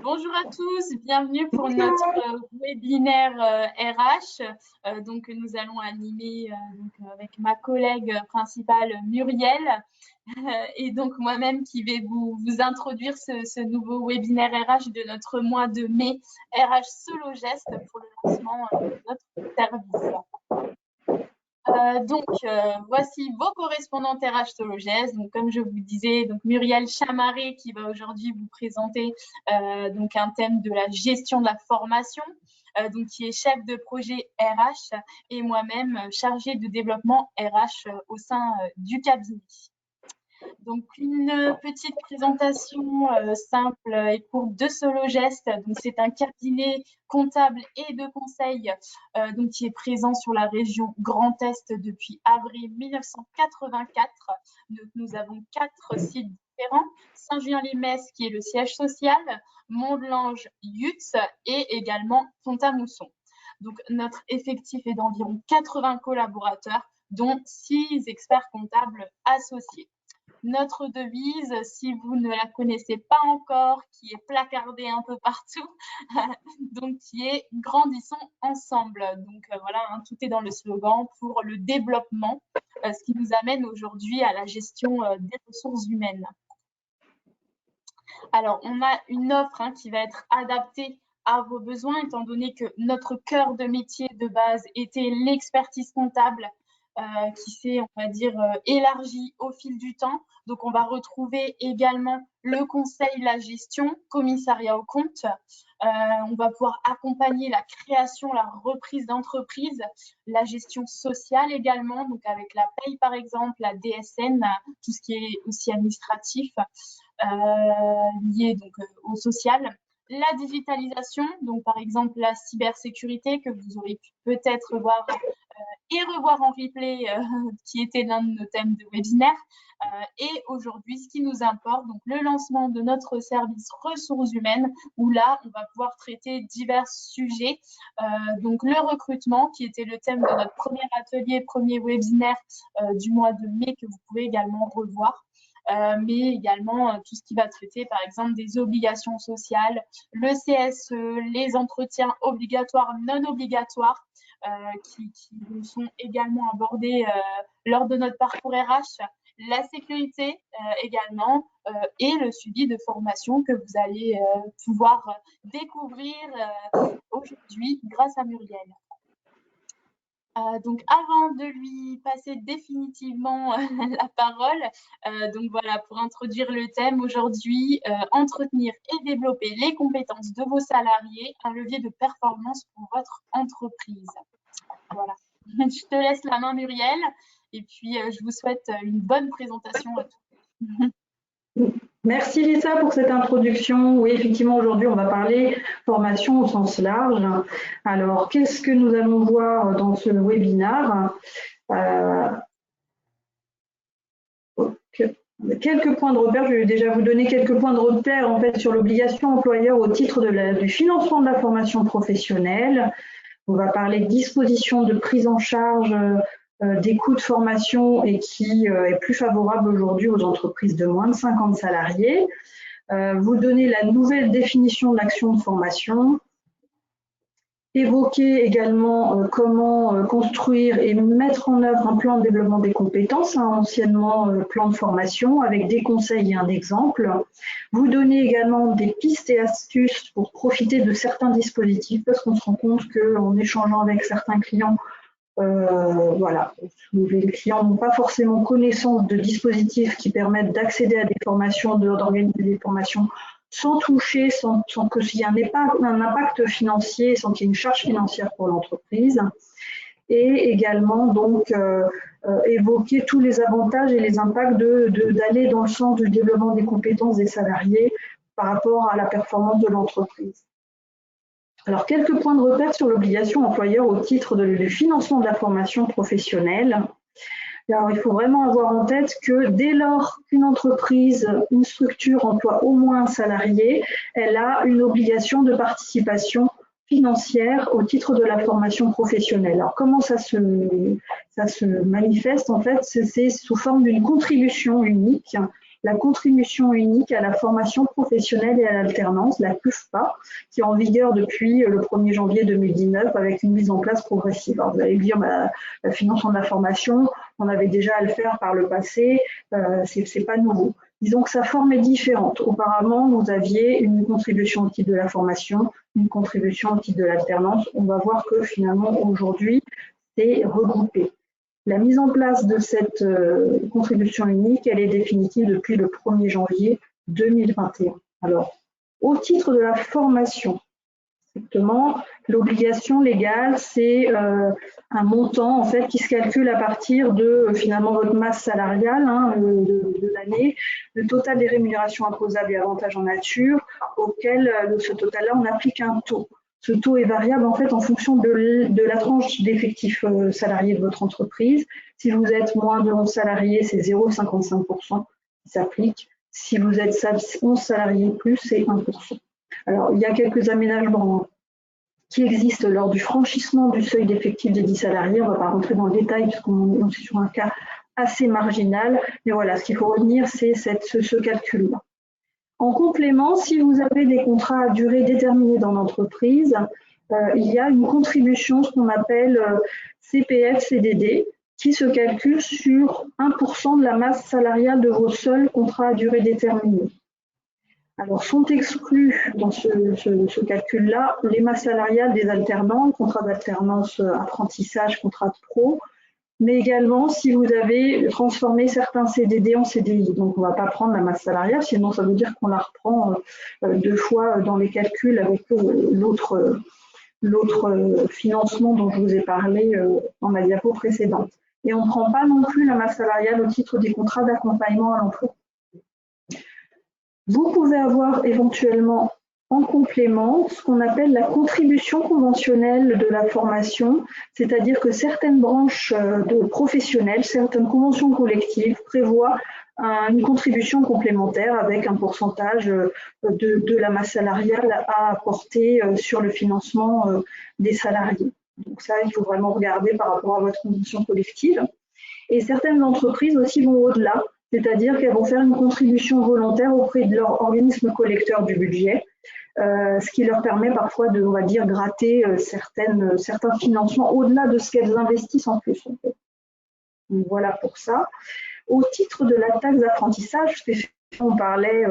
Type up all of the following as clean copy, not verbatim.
Bonjour à tous, bienvenue pour notre webinaire RH que nous allons animer avec ma collègue principale Muriel et donc moi-même qui vais vous introduire ce nouveau webinaire RH de notre mois de mai RH Solo Geste pour le lancement de notre service. Voici vos correspondantes RH Solo Geste. Donc, comme je vous disais, donc Muriel Chamaré qui va aujourd'hui vous présenter un thème de la gestion de la formation, qui est chef de projet RH et moi-même chargée de développement RH au sein du cabinet. Donc, une petite présentation simple et courte de Solo Geste. Donc, c'est un cabinet comptable et de conseil qui est présent sur la région Grand Est depuis avril 1984. Donc, nous avons 4 sites différents. Saint-Julien-les-Metz, qui est le siège social, Mont-de-Lange, Yutz et également Pont-à-Mousson. Donc, notre effectif est d'environ 80 collaborateurs, dont 6 experts comptables associés. Notre devise, si vous ne la connaissez pas encore, qui est placardée un peu partout, qui est « Grandissons ensemble ». Donc voilà, tout est dans le slogan pour le développement, ce qui nous amène aujourd'hui à la gestion des ressources humaines. Alors, on a une offre qui va être adaptée à vos besoins, étant donné que notre cœur de métier de base était l'expertise comptable, qui s'est, on va dire, élargi au fil du temps. Donc, on va retrouver également le conseil, la gestion, commissariat aux comptes. On va pouvoir accompagner la création, la reprise d'entreprise, la gestion sociale également, donc avec la paye par exemple, la DSN, tout ce qui est aussi administratif, lié au social. La digitalisation, donc par exemple la cybersécurité que vous aurez pu peut-être voir et revoir en replay, qui était l'un de nos thèmes de webinaire. Et aujourd'hui, ce qui nous importe, donc le lancement de notre service ressources humaines, où là, on va pouvoir traiter divers sujets. Donc le recrutement, qui était le thème de notre premier atelier, premier webinaire du mois de mai, que vous pouvez également revoir. Mais également tout ce qui va traiter, par exemple, des obligations sociales, le CSE, les entretiens obligatoires, non obligatoires, qui nous sont également abordés lors de notre parcours RH, la sécurité également, et le suivi de formation que vous allez pouvoir découvrir aujourd'hui grâce à Muriel. Donc, avant de lui passer définitivement la parole, pour introduire le thème aujourd'hui, entretenir et développer les compétences de vos salariés, un levier de performance pour votre entreprise. Voilà. Je te laisse la main, Muriel, et puis je vous souhaite une bonne présentation à tous. Merci Lisa pour cette introduction. Oui, effectivement, aujourd'hui, on va parler formation au sens large. Alors, qu'est-ce que nous allons voir dans ce webinaire? Quelques points de repère. Je vais déjà vous donner quelques points de repère en fait sur l'obligation employeur au titre du financement de la formation professionnelle. On va parler de dispositions de prise en charge des coûts de formation et qui est plus favorable aujourd'hui aux entreprises de moins de 50 salariés. Vous donner la nouvelle définition de l'action de formation. Évoquer également comment construire et mettre en œuvre un plan de développement des compétences, anciennement plan de formation, avec des conseils et un exemple. Vous donner également des pistes et astuces pour profiter de certains dispositifs, parce qu'on se rend compte qu'en échangeant avec certains clients, les clients n'ont pas forcément connaissance de dispositifs qui permettent d'accéder à des formations, d'organiser des formations sans toucher, sans qu'il n'y ait pas un impact financier, sans qu'il y ait une charge financière pour l'entreprise. Et également, évoquer tous les avantages et les impacts d'aller dans le sens du développement des compétences des salariés par rapport à la performance de l'entreprise. Alors, quelques points de repère sur l'obligation employeur au titre du financement de la formation professionnelle. Alors, il faut vraiment avoir en tête que dès lors qu'une entreprise, une structure emploie au moins un salarié, elle a une obligation de participation financière au titre de la formation professionnelle. Alors, comment ça se manifeste en fait? C'est sous forme d'une contribution unique la contribution unique à la formation professionnelle et à l'alternance, la CUFPA, qui est en vigueur depuis le 1er janvier 2019 avec une mise en place progressive. Alors vous allez me dire, la financement de la formation, on avait déjà à le faire par le passé, c'est pas nouveau. Disons que sa forme est différente. Auparavant, vous aviez une contribution au titre de la formation, une contribution au titre de l'alternance. On va voir que finalement, aujourd'hui, c'est regroupé. La mise en place de cette contribution unique, elle est définitive depuis le 1er janvier 2021. Alors, au titre de la formation, strictement, l'obligation légale, c'est un montant en fait qui se calcule à partir de finalement votre masse salariale de l'année, le total des rémunérations imposables et avantages en nature, auquel de ce total-là on applique un taux. Ce taux est variable en fait en fonction de la tranche d'effectifs salariés de votre entreprise. Si vous êtes moins de 11 salariés, c'est 0,55% qui s'applique. Si vous êtes 11 salariés plus, c'est 1%. Alors, il y a quelques aménagements qui existent lors du franchissement du seuil d'effectif des 10 salariés. On ne va pas rentrer dans le détail puisqu'on est sur un cas assez marginal. Mais voilà, ce qu'il faut retenir, c'est ce calcul-là. En complément, si vous avez des contrats à durée déterminée dans l'entreprise, il y a une contribution, ce qu'on appelle CPF-CDD, qui se calcule sur 1% de la masse salariale de vos seuls contrats à durée déterminée. Alors, sont exclus dans ce calcul-là les masses salariales des alternants, contrats d'alternance, apprentissage, contrat de pro, mais également si vous avez transformé certains CDD en CDI. Donc, on ne va pas prendre la masse salariale, sinon ça veut dire qu'on la reprend 2 fois dans les calculs avec l'autre financement dont je vous ai parlé dans ma diapo précédente. Et on ne prend pas non plus la masse salariale au titre des contrats d'accompagnement à l'emploi. Vous pouvez avoir éventuellement en complément ce qu'on appelle la contribution conventionnelle de la formation, c'est-à-dire que certaines branches de professionnels, certaines conventions collectives prévoient une contribution complémentaire avec un pourcentage de la masse salariale à apporter sur le financement des salariés. Donc ça, il faut vraiment regarder par rapport à votre convention collective. Et certaines entreprises aussi vont au-delà, c'est-à-dire qu'elles vont faire une contribution volontaire auprès de leur organisme collecteur du budget, ce qui leur permet parfois de, on va dire, gratter certains financements au-delà de ce qu'elles investissent en plus. En fait. Donc, voilà pour ça. Au titre de la taxe d'apprentissage, on parlait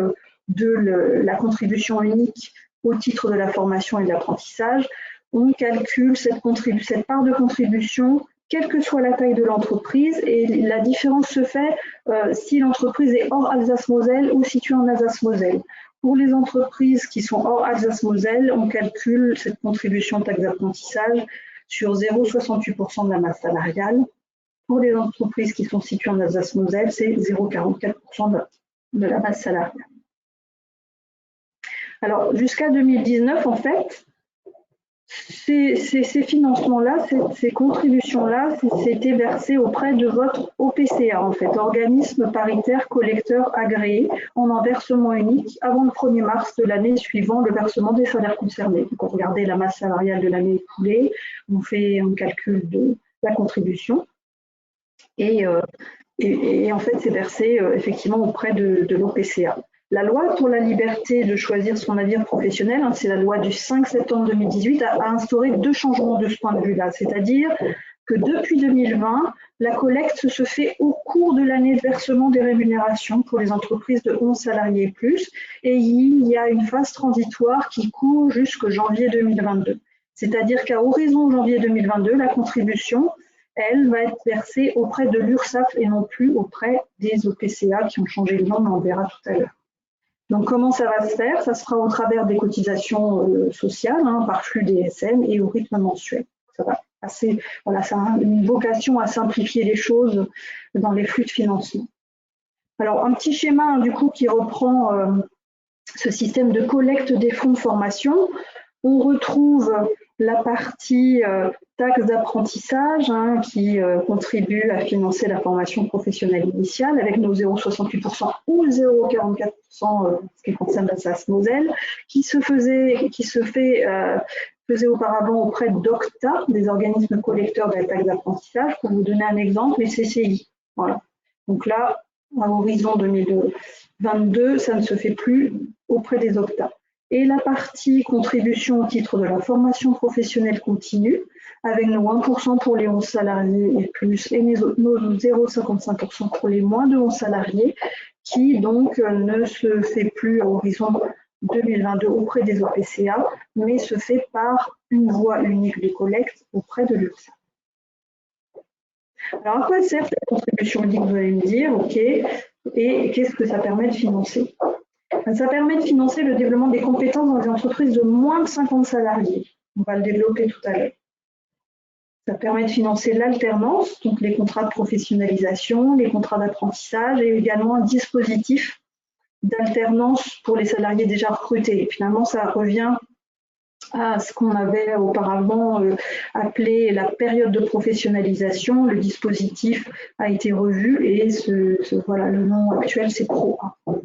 de la contribution unique au titre de la formation et de l'apprentissage, on calcule cette part de contribution quelle que soit la taille de l'entreprise, et la différence se fait si l'entreprise est hors Alsace-Moselle ou située en Alsace-Moselle. Pour les entreprises qui sont hors Alsace-Moselle, on calcule cette contribution taxe d'apprentissage sur 0,68% de la masse salariale. Pour les entreprises qui sont situées en Alsace-Moselle, c'est 0,44% de la masse salariale. Alors, jusqu'à 2019, en fait, ces financements-là, ces contributions-là, c'était versé auprès de votre OPCA, en fait, organisme paritaire collecteur agréé, en un versement unique avant le 1er mars de l'année suivant le versement des salaires concernés. Donc, on regardait la masse salariale de l'année écoulée, on fait un calcul de la contribution, et en fait, c'est versé effectivement auprès de l'OPCA. La loi pour la liberté de choisir son avenir professionnel, c'est la loi du 5 septembre 2018, a instauré 2 changements de ce point de vue-là. C'est-à-dire que depuis 2020, la collecte se fait au cours de l'année de versement des rémunérations pour les entreprises de 11 salariés et plus, et il y a une phase transitoire qui court jusqu'en janvier 2022. C'est-à-dire qu'à horizon janvier 2022, la contribution, elle, va être versée auprès de l'URSSAF et non plus auprès des OPCA qui ont changé de nom, mais on verra tout à l'heure. Donc, comment ça va se faire? Ça se fera au travers des cotisations sociales, par flux DSM et au rythme mensuel. Ça va assez, voilà, ça a une vocation à simplifier les choses dans les flux de financement. Alors, un petit schéma, du coup, qui reprend ce système de collecte des fonds de formation. On retrouve la partie taxe d'apprentissage qui contribue à financer la formation professionnelle initiale avec nos 0,68% ou 0,44% ce qui concerne l'Alsace-Moselle, qui se faisait auparavant auprès d'OCTA, des organismes collecteurs de la taxe d'apprentissage. Pour vous donner un exemple, les CCI. Voilà. Donc là, à horizon 2022, ça ne se fait plus auprès des OPTA. Et la partie contribution au titre de la formation professionnelle continue, avec nos 1% pour les 11 salariés et plus, et nos 0,55% pour les moins de 11 salariés, qui donc ne se fait plus à horizon 2022 auprès des OPCA, mais se fait par une voie unique de collecte auprès de l'URSSAF. Alors, à quoi sert cette contribution unique, vous allez me dire, ok, et qu'est-ce que ça permet de financer? Ça permet de financer le développement des compétences dans les entreprises de moins de 50 salariés. On va le développer tout à l'heure. Ça permet de financer l'alternance, donc les contrats de professionnalisation, les contrats d'apprentissage et également un dispositif d'alternance pour les salariés déjà recrutés. Et finalement, ça revient à ce qu'on avait auparavant appelé la période de professionnalisation. Le dispositif a été revu et voilà, le nom actuel, c'est Pro 1.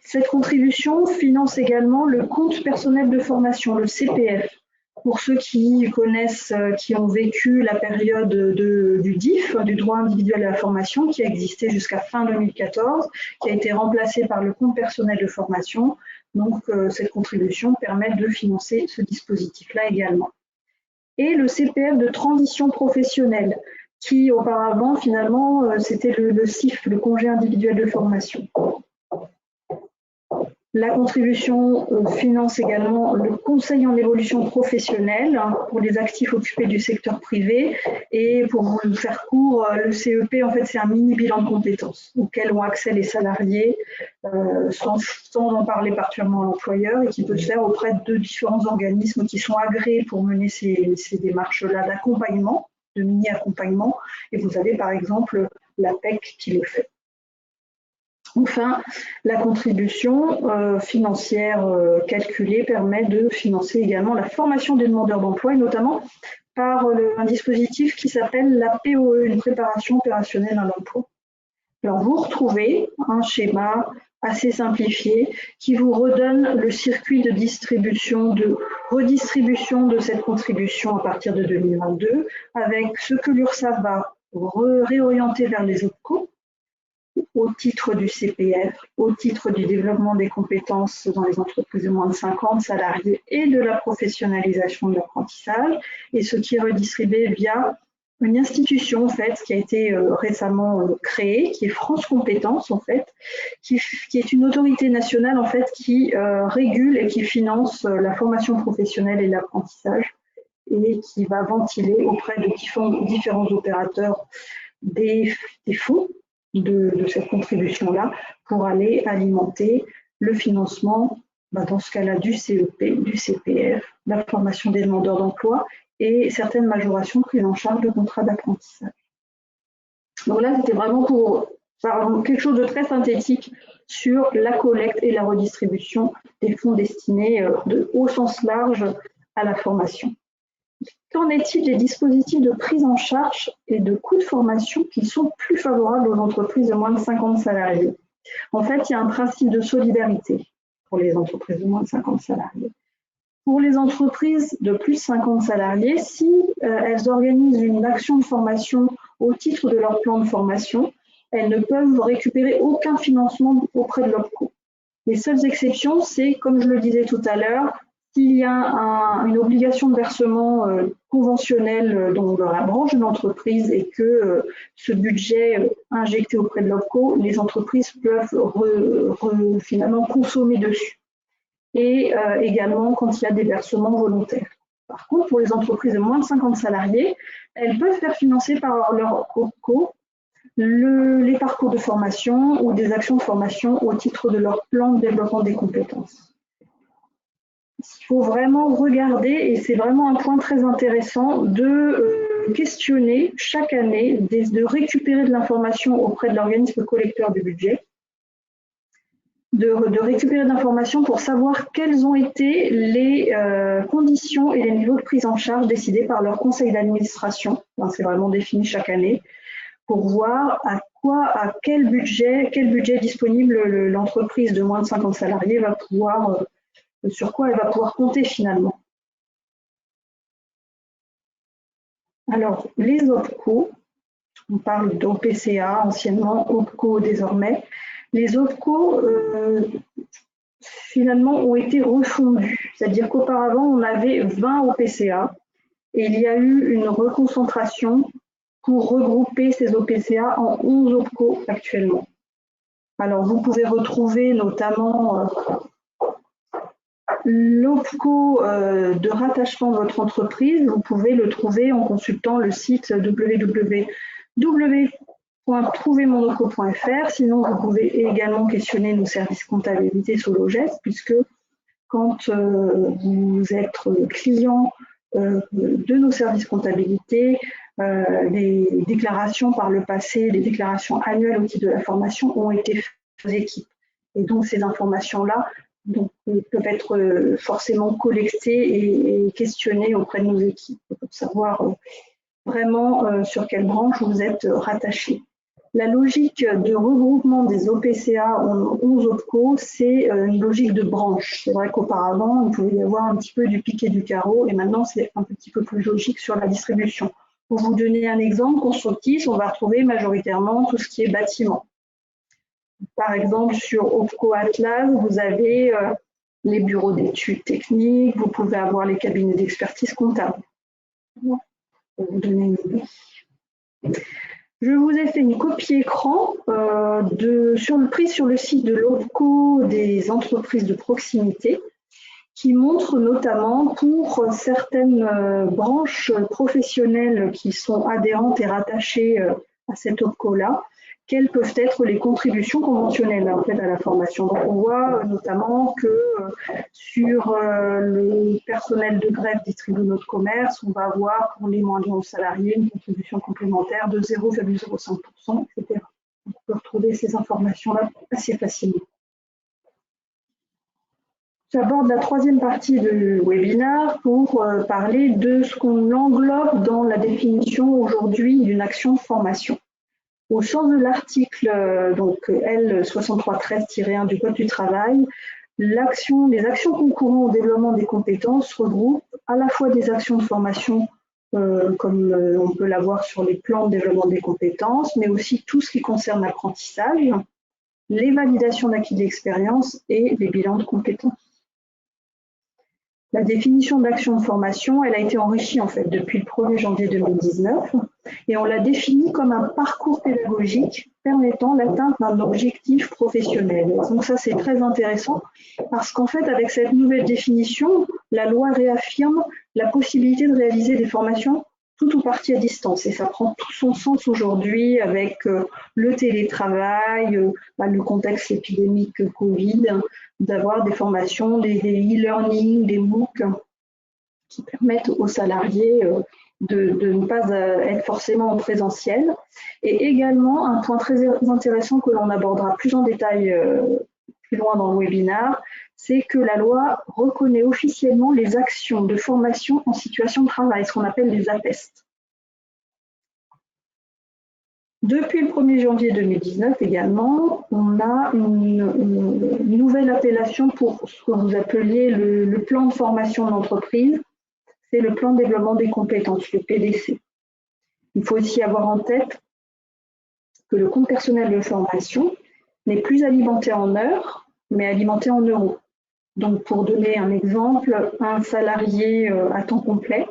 Cette contribution finance également le compte personnel de formation, le CPF. Pour ceux qui connaissent, qui ont vécu la période du DIF, du droit individuel à la formation, qui a existé jusqu'à fin 2014, qui a été remplacé par le compte personnel de formation. Donc, cette contribution permet de financer ce dispositif-là également. Et le CPF de transition professionnelle, qui auparavant, finalement, c'était le CIF, le congé individuel de formation. La contribution finance également le conseil en évolution professionnelle pour les actifs occupés du secteur privé. Et pour vous faire court, le CEP, en fait, c'est un mini bilan de compétences auquel ont accès les salariés sans en parler particulièrement à l'employeur et qui peut se faire auprès de différents organismes qui sont agréés pour mener ces démarches-là d'accompagnement, de mini-accompagnement. Et vous avez par exemple l'APEC qui le fait. Enfin, la contribution financière calculée permet de financer également la formation des demandeurs d'emploi, et notamment par un dispositif qui s'appelle la POE, une préparation opérationnelle à l'emploi. Alors, vous retrouvez un schéma assez simplifié qui vous redonne le circuit de distribution, de redistribution de cette contribution à partir de 2022, avec ce que l'URSSAF va réorienter vers les OPCO, au titre du CPF, au titre du développement des compétences dans les entreprises de moins de 50 salariés et de la professionnalisation de l'apprentissage, et ce qui est redistribué via une institution en fait qui a été récemment créée, qui est France Compétences en fait, qui est une autorité nationale en fait qui régule et qui finance la formation professionnelle et l'apprentissage, et qui va ventiler auprès de différents opérateurs des fonds de cette contribution-là pour aller alimenter le financement, dans ce cas-là, du CEP, du CPF, la formation des demandeurs d'emploi et certaines majorations prises en charge de contrats d'apprentissage. Donc là, c'était vraiment pour faire quelque chose de très synthétique sur la collecte et la redistribution des fonds destinés au sens large à la formation. Qu'en est-il des dispositifs de prise en charge et de coûts de formation qui sont plus favorables aux entreprises de moins de 50 salariés? En fait, il y a un principe de solidarité pour les entreprises de moins de 50 salariés. Pour les entreprises de plus de 50 salariés, si elles organisent une action de formation au titre de leur plan de formation, elles ne peuvent récupérer aucun financement auprès de l'OPCO. Les seules exceptions, c'est, comme je le disais tout à l'heure, s'il y a une obligation de versement conventionnel dans la branche de l'entreprise et que ce budget injecté auprès de l'OPCO, les entreprises peuvent finalement consommer dessus. Et également quand il y a des versements volontaires. Par contre, pour les entreprises de moins de 50 salariés, elles peuvent faire financer par leur OPCO les parcours de formation ou des actions de formation au titre de leur plan de développement des compétences. Il faut vraiment regarder, et c'est vraiment un point très intéressant, de questionner chaque année, de récupérer de l'information auprès de l'organisme collecteur du budget, de récupérer de l'information pour savoir quelles ont été les conditions et les niveaux de prise en charge décidés par leur conseil d'administration. C'est vraiment défini chaque année, pour voir à quel budget disponible l'entreprise de moins de 50 salariés va pouvoir, sur quoi elle va pouvoir compter finalement. Alors, les OPCO On parle d'OPCA, anciennement OPCO désormais. Les OPCO, finalement, ont été refondus. C'est-à-dire qu'auparavant, on avait 20 OPCA et il y a eu une reconcentration pour regrouper ces OPCA en 11 OPCO actuellement. Alors, vous pouvez retrouver notamment l'OPCO de rattachement de votre entreprise. Vous pouvez le trouver en consultant le site www.trouvermonOPCO.fr. Sinon, vous pouvez également questionner nos services comptabilité Sologest, puisque quand vous êtes client de nos services comptabilité, les déclarations par le passé, les déclarations annuelles au titre de la formation ont été faites aux équipes. Et donc, ces informations-là peuvent être forcément collectées et questionnées auprès de nos équipes pour savoir vraiment sur quelle branche vous êtes rattaché. La logique de regroupement des OPCA en 11 OPCO, c'est une logique de branche. C'est vrai qu'auparavant, il pouvait y avoir un petit peu du pic et du carreau, et maintenant, c'est un petit peu plus logique sur la distribution. Pour vous donner un exemple constructif, on va retrouver majoritairement tout ce qui est bâtiment. Par exemple, sur OPCO Atlas, vous avez les bureaux d'études techniques, vous pouvez avoir les cabinets d'expertise comptable. Pour vous donner une idée. Je vous ai fait une copie écran prise sur le site de l'OPCO des entreprises de proximité qui montre notamment pour certaines branches professionnelles qui sont adhérentes et rattachées à cette OPCO-là, quelles peuvent être les contributions conventionnelles en fait, à la formation. Donc on voit notamment que sur le personnel de greffe des tribunaux de commerce, on va avoir pour les moins de 11 salariés une contribution complémentaire de 0,05%, etc. On peut retrouver ces informations-là assez facilement. J'aborde la troisième partie du webinaire pour parler de ce qu'on englobe dans la définition aujourd'hui d'une action de formation. Au sens de l'article L6313-1 du Code du travail, les actions concourant au développement des compétences regroupent à la fois des actions de formation comme on peut l'avoir sur les plans de développement des compétences, mais aussi tout ce qui concerne l'apprentissage, les validations d'acquis d'expérience et les bilans de compétences. La définition d'action de formation, elle a été enrichie en fait depuis le 1er janvier 2019 et on l'a définie comme un parcours pédagogique permettant l'atteinte d'un objectif professionnel. Donc ça c'est très intéressant parce qu'en fait avec cette nouvelle définition, la loi réaffirme la possibilité de réaliser des formations tout ou partie à distance et ça prend tout son sens aujourd'hui avec le télétravail, le contexte épidémique Covid, d'avoir des formations, des e-learning, des MOOC qui permettent aux salariés de ne pas être forcément en présentiel. Et également, un point très intéressant que l'on abordera plus en détail plus loin dans le webinaire, c'est que la loi reconnaît officiellement les actions de formation en situation de travail, ce qu'on appelle les APEST. Depuis le 1er janvier 2019 également, on a une nouvelle appellation pour ce que vous appeliez le plan de formation d'entreprise, c'est le plan de développement des compétences, le PDC. Il faut aussi avoir en tête que le compte personnel de formation n'est plus alimenté en heures, mais alimenté en euros. Donc pour donner un exemple, un salarié à temps complet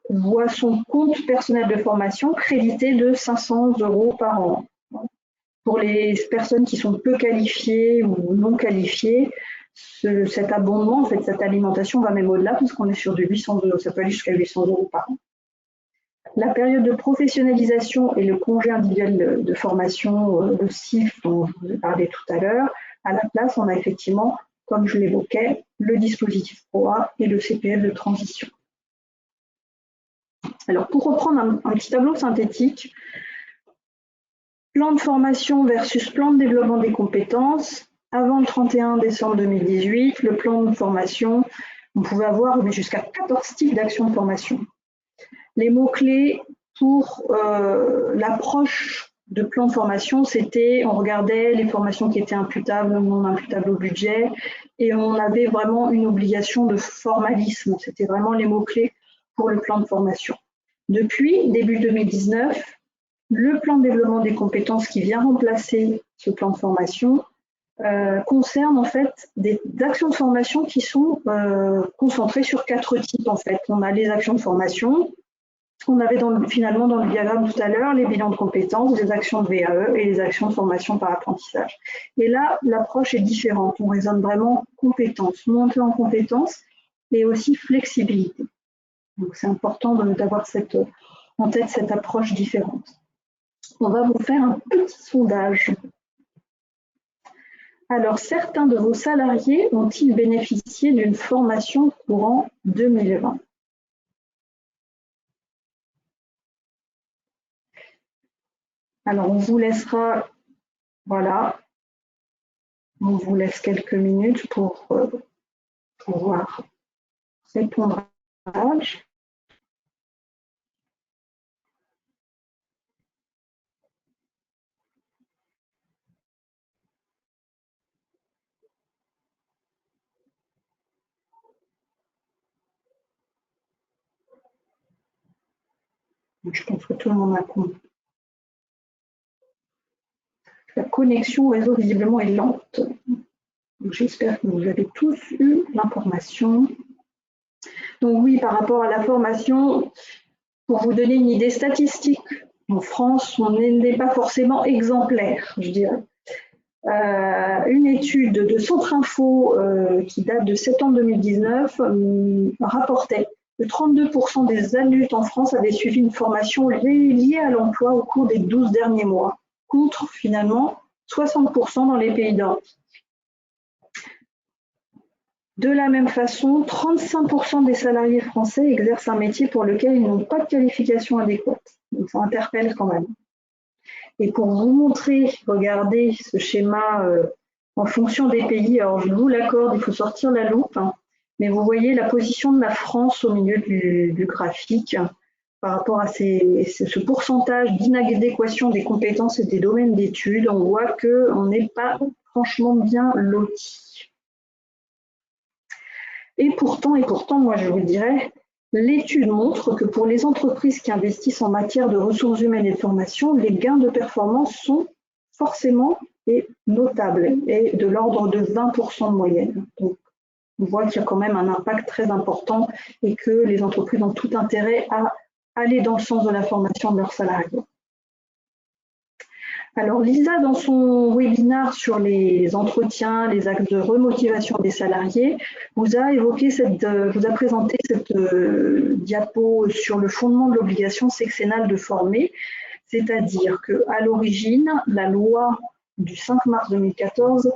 voit son compte personnel de formation crédité de 500 € par an. Pour les personnes qui sont peu qualifiées ou non qualifiées, cet abondement, en fait, cette alimentation va même au-delà, puisqu'on est sur du 800 €, ça peut aller jusqu'à 800 € par an. La période de professionnalisation et le congé individuel de formation, le CIF dont je vous ai parlé tout à l'heure, à la place, on a effectivement, comme je l'évoquais, le dispositif PROA et le CPF de transition. Alors, pour reprendre un petit tableau synthétique, plan de formation versus plan de développement des compétences. Avant le 31 décembre 2018, le plan de formation, on pouvait avoir jusqu'à 14 types d'actions de formation. Les mots-clés pour l'approche de plan de formation, c'était, on regardait les formations qui étaient imputables ou non imputables au budget, et on avait vraiment une obligation de formalisme. C'était vraiment les mots-clés pour le plan de formation. Depuis début 2019, Le plan de développement des compétences qui vient remplacer ce plan de formation concerne en fait des actions de formation qui sont concentrées sur 4 types en fait. On a les actions de formation, ce qu'on avait finalement dans le diagramme tout à l'heure, les bilans de compétences, les actions de VAE et les actions de formation par apprentissage. Et là, l'approche est différente. On raisonne vraiment compétences, montée en compétences et aussi flexibilité. Donc c'est important d'avoir en tête cette approche différente. On va vous faire un petit sondage. Alors, certains de vos salariés ont-ils bénéficié d'une formation courant 2020 ? Alors, on vous laissera, voilà, on vous laisse quelques minutes pour pouvoir répondre à l'âge. Je pense que tout le monde a compris. La connexion au réseau visiblement est lente. J'espère que vous avez tous eu l'information. Donc oui, par rapport à la formation, pour vous donner une idée statistique, en France, on n'est pas forcément exemplaire, je dirais. Une étude de Centre Info qui date de septembre 2019 rapportait que 32% des adultes en France avaient suivi une formation liée à l'emploi au cours des 12 derniers mois, contre finalement 60% dans les pays nordiques. De la même façon, 35% des salariés français exercent un métier pour lequel ils n'ont pas de qualification adéquate. Donc ça interpelle quand même. Et pour vous montrer, regardez ce schéma en fonction des pays. Alors je vous l'accorde, il faut sortir la loupe, hein, mais vous voyez la position de la France au milieu du graphique par rapport à ce pourcentage d'inadéquation des compétences et des domaines d'études. On voit qu'on n'est pas franchement bien loti. Et pourtant, moi je vous dirais, l'étude montre que pour les entreprises qui investissent en matière de ressources humaines et de formation, les gains de performance sont forcément et notables et de l'ordre de 20% de moyenne. Donc, on voit qu'il y a quand même un impact très important et que les entreprises ont tout intérêt à aller dans le sens de la formation de leurs salariés. Alors Lisa, dans son webinaire sur les entretiens, les actes de remotivation des salariés, vous a présenté cette diapo sur le fondement de l'obligation sexennale de former, c'est-à-dire qu'à l'origine, la loi du 5 mars 2014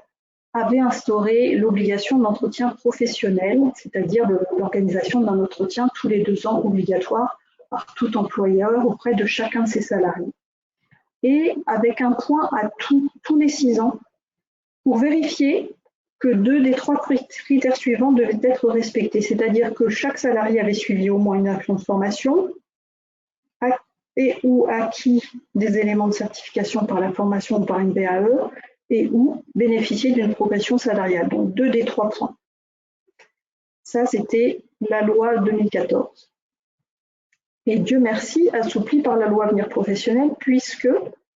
avait instauré l'obligation d'entretien professionnel, c'est-à-dire l'organisation d'un entretien tous les 2 ans obligatoire par tout employeur auprès de chacun de ses salariés. Et avec un point à tous les 6 ans pour vérifier que 2 des 3 critères suivants devaient être respectés, c'est-à-dire que chaque salarié avait suivi au moins une action de formation et ou acquis des éléments de certification par la formation ou par une VAE et ou bénéficié d'une progression salariale, donc 2 des 3 points. Ça, c'était la loi 2014. Et Dieu merci, assoupli par la loi Avenir Professionnel, puisque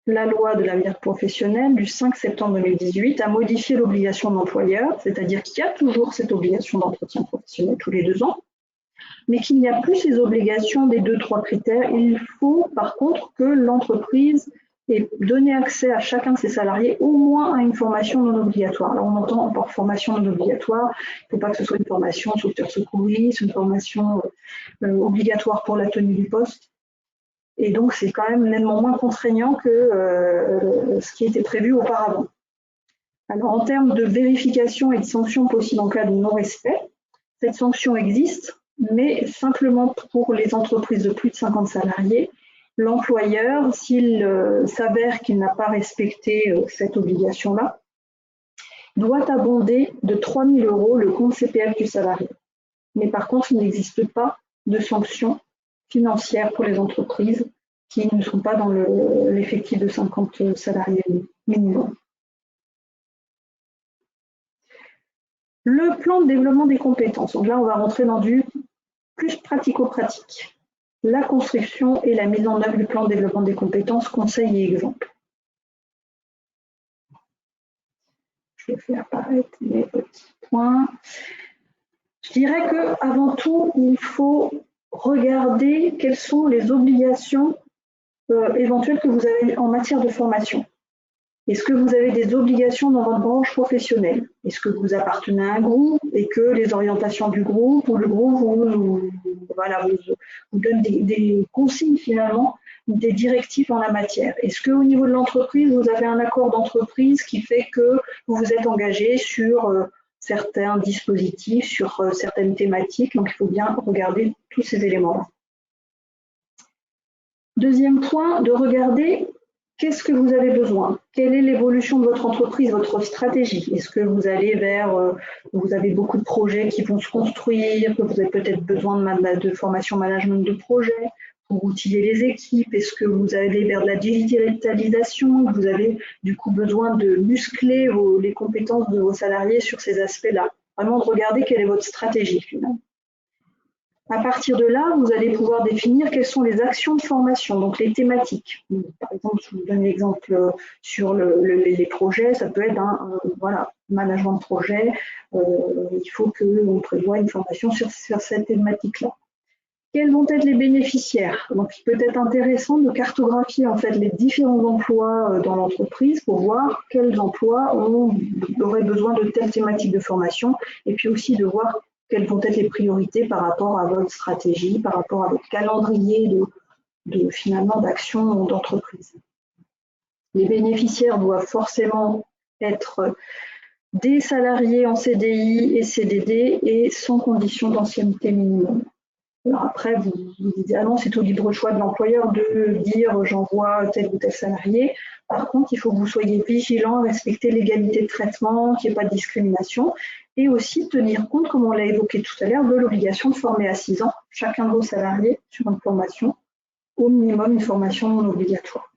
la loi de l'avenir professionnel du 5 septembre 2018 a modifié l'obligation de l'employeur, c'est-à-dire qu'il y a toujours cette obligation d'entretien professionnel tous les 2 ans, mais qu'il n'y a plus ces obligations des 2-3 critères. Il faut par contre que l'entreprise ait donné accès à chacun de ses salariés au moins à une formation non obligatoire. Alors on entend par formation non obligatoire, il ne faut pas que ce soit une formation de sauveteur secouriste, une formation obligatoire pour la tenue du poste. Et donc c'est quand même nettement moins contraignant que ce qui était prévu auparavant. Alors en termes de vérification et de sanctions possibles en cas de non-respect, cette sanction existe, mais simplement pour les entreprises de plus de 50 salariés. L'employeur, s'il s'avère qu'il n'a pas respecté cette obligation-là, doit abonder de 3 000 € le compte CPF du salarié. Mais par contre, il n'existe pas de sanctions financières pour les entreprises qui ne sont pas dans l'effectif de 50 salariés minimum. Le plan de développement des compétences. Donc là, on va rentrer dans du plus pratico-pratique. la construction et la mise en œuvre du plan de développement des compétences, conseils et exemples. Je vais faire apparaître les petits points. Je dirais qu'avant tout, il faut regarder quelles sont les obligations éventuelles que vous avez en matière de formation. Est-ce que vous avez des obligations dans votre branche professionnelle? Est-ce que vous appartenez à un groupe et que les orientations du groupe ou le groupe vous donne des consignes finalement, des directives en la matière? Est-ce qu'au niveau de l'entreprise, vous avez un accord d'entreprise qui fait que vous vous êtes engagé sur certains dispositifs, sur certaines thématiques? Donc il faut bien regarder tous ces éléments-là. Deuxième point, de regarder qu'est-ce que vous avez besoin? Quelle est l'évolution de votre entreprise, votre stratégie? Est-ce que vous allez vous avez beaucoup de projets qui vont se construire, que vous avez peut-être besoin de formation management de projet pour outiller les équipes? Est-ce que vous allez vers de la digitalisation? Vous avez du coup besoin de muscler les compétences de vos salariés sur ces aspects-là? Vraiment de regarder quelle est votre stratégie finalement. À partir de là, vous allez pouvoir définir quelles sont les actions de formation, donc les thématiques. Par exemple, je vous donne l'exemple sur les projets, ça peut être management de projet. Il faut qu'on prévoie une formation sur cette thématique-là. Quels vont être les bénéficiaires? Donc, il peut être intéressant de cartographier en fait les différents emplois dans l'entreprise pour voir quels emplois auraient besoin de telle thématique de formation, et puis aussi de voir quelles vont être les priorités par rapport à votre stratégie, par rapport à votre calendrier finalement d'action d'entreprise. Les bénéficiaires doivent forcément être des salariés en CDI et CDD et sans condition d'ancienneté minimum. Alors après, vous dites, ah non, c'est au libre choix de l'employeur de dire j'envoie tel ou tel salarié. Par contre, il faut que vous soyez vigilant à respecter l'égalité de traitement, qu'il n'y ait pas de discrimination, et aussi tenir compte, comme on l'a évoqué tout à l'heure, de l'obligation de former à 6 ans chacun de vos salariés sur une formation, au minimum une formation non obligatoire.